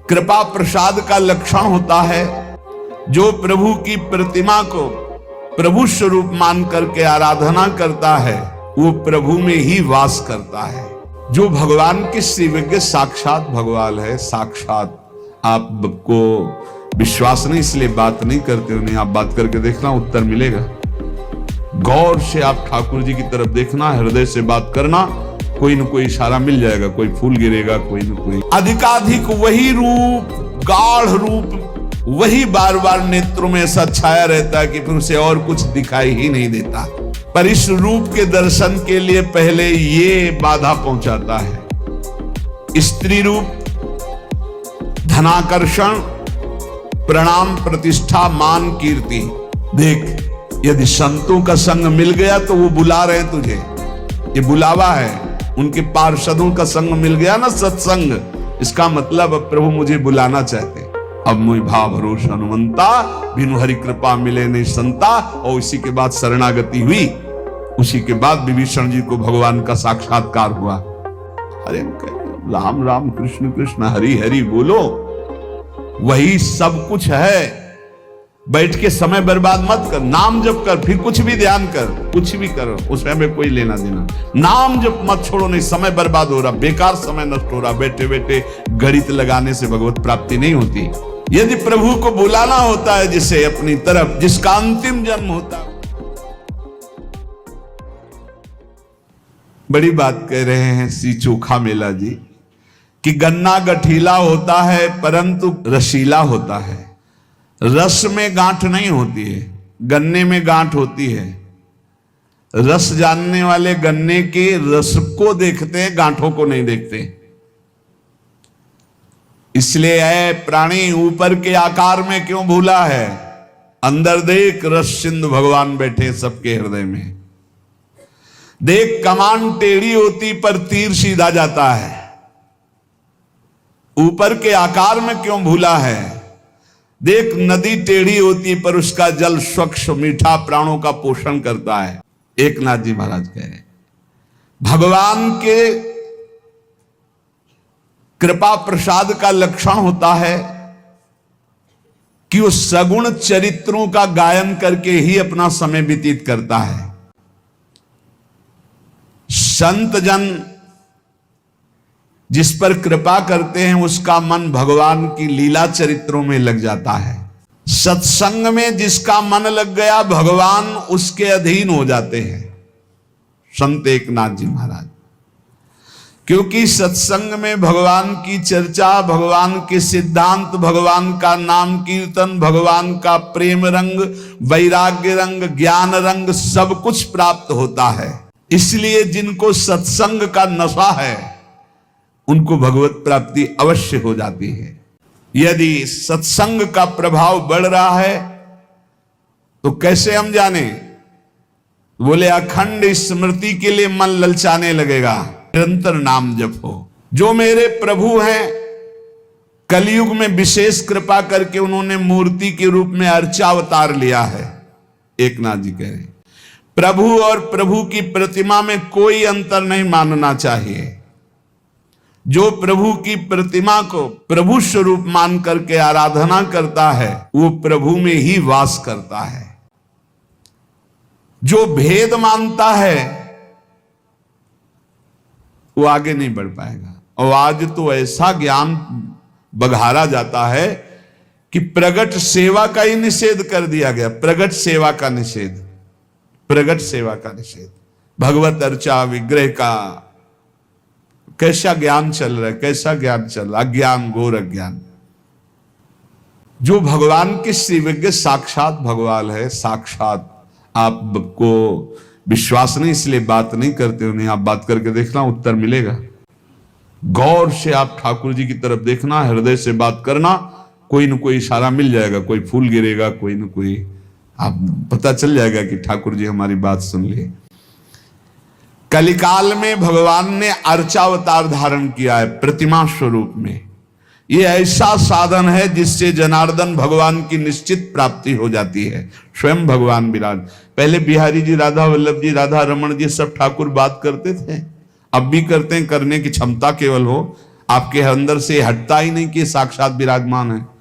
कृपा प्रसाद का लक्षण होता है जो प्रभु की प्रतिमा को प्रभु स्वरूप मान करके आराधना करता है वो प्रभु में ही वास करता है। जो भगवान के श्रीविज्ञ साक्षात भगवान है, साक्षात। आपको विश्वास नहीं इसलिए बात नहीं करते हो, नहीं आप बात करके देखना उत्तर मिलेगा। गौर से आप ठाकुर जी की तरफ देखना, हृदय से बात करना, कोई न कोई इशारा मिल जाएगा, कोई फूल गिरेगा, कोई न कोई। अधिकाधिक वही रूप, गाढ़ रूप वही बार बार नेत्रों में ऐसा छाया रहता है कि फिर उसे और कुछ दिखाई ही नहीं देता। पर इस रूप के दर्शन के लिए पहले ये बाधा पहुंचाता है। स्त्री रूप, धनाकर्षण, प्रणाम, प्रतिष्ठा, मान, कीर्ति। देख, यदि संतों का संग मिल गया तो वो बुला रहे तुझे, ये बुलावा है। उनके पार्षदों का संग मिल गया ना, सत्संग, इसका मतलब अब प्रभु मुझे बुलाना चाहते। अब मुझ भाव भरोसा हनुमंता, बिनु हरि कृपा मिले नहीं संता। और इसी के बाद शरणागति हुई, उसी के बाद विभीषण जी को भगवान का साक्षात्कार हुआ। अरे राम राम कृष्ण कृष्ण हरि हरि बोलो, वही सब कुछ है। बैठ के समय बर्बाद मत कर, नाम जप कर, फिर कुछ भी ध्यान कर, कुछ भी करो, उसमें हमें कोई लेना देना। नाम जप मत छोड़ो, नहीं समय बर्बाद हो रहा, बेकार समय नष्ट हो रहा। बैठे बैठे गणित लगाने से भगवत प्राप्ति नहीं होती। यदि प्रभु को बुलाना होता है जिसे अपनी तरफ, जिसका अंतिम जन्म होता है। बड़ी बात कह रहे हैं श्री चोखा मेला जी कि गन्ना गठीला होता है परंतु रसीला होता है। रस में गांठ नहीं होती है, गन्ने में गांठ होती है। रस जानने वाले गन्ने के रस को देखते हैं, गांठों को नहीं देखते। इसलिए है प्राणी ऊपर के आकार में क्यों भूला है, अंदर देख रस सिंधु भगवान बैठे सबके हृदय में। देख कमान टेढ़ी होती पर तीर सीधा जाता है, ऊपर के आकार में क्यों भूला है। देख नदी टेढ़ी होती पर उसका जल स्वच्छ मीठा प्राणों का पोषण करता है। एक नाथ जी महाराज कह रहे भगवान के कृपा प्रसाद का लक्षण होता है कि वो सगुण चरित्रों का गायन करके ही अपना समय व्यतीत करता है। संत जन जिस पर कृपा करते हैं उसका मन भगवान की लीला चरित्रों में लग जाता है। सत्संग में जिसका मन लग गया भगवान उसके अधीन हो जाते हैं। संत एकनाथ जी महाराज, क्योंकि सत्संग में भगवान की चर्चा, भगवान के सिद्धांत, भगवान का नाम कीर्तन, भगवान का प्रेम रंग, वैराग्य रंग, ज्ञान रंग सब कुछ प्राप्त होता है। इसलिए जिनको सत्संग का नशा है उनको भगवत प्राप्ति अवश्य हो जाती है। यदि सत्संग का प्रभाव बढ़ रहा है तो कैसे हम जाने, बोले अखंड स्मृति के लिए मन ललचाने लगेगा, निरंतर नाम जप हो। जो मेरे प्रभु हैं कलयुग में विशेष कृपा करके उन्होंने मूर्ति के रूप में अर्चा अवतार लिया है। एक नाथ जी कह रहे प्रभु और प्रभु की प्रतिमा में कोई अंतर नहीं मानना चाहिए। जो प्रभु की प्रतिमा को प्रभु स्वरूप मान करके आराधना करता है वो प्रभु में ही वास करता है। जो भेद मानता है वो आगे नहीं बढ़ पाएगा। और आज तो ऐसा ज्ञान बघारा जाता है कि प्रगट सेवा का ही निषेध कर दिया गया। प्रगट सेवा का निषेध, प्रगट सेवा का निषेध, भगवत अर्चा विग्रह का कैसा ज्ञान चल रहा है, कैसा ज्ञान चल रहा, अज्ञान, घोर अज्ञान। जो भगवान के श्रीविज्ञ साक्षात भगवान है, साक्षात। आपको विश्वास नहीं इसलिए बात नहीं करते हो, नहीं आप बात करके देखना उत्तर मिलेगा। गौर से आप ठाकुर जी की तरफ देखना, हृदय से बात करना, कोई न कोई इशारा मिल जाएगा, कोई फूल गिरेगा, कोई न कोई, आप पता चल जाएगा कि ठाकुर जी हमारी बात सुन लिए। कलिकाल में भगवान ने अर्चावतार धारण किया है प्रतिमा स्वरूप में। यह ऐसा साधन है जिससे जनार्दन भगवान की निश्चित प्राप्ति हो जाती है। स्वयं भगवान विराज। पहले बिहारी जी, राधा वल्लभ जी, राधा रमन जी सब ठाकुर बात करते थे, अब भी करते हैं, करने की क्षमता केवल हो। आपके अंदर से हटता ही नहीं कि साक्षात विराजमान है।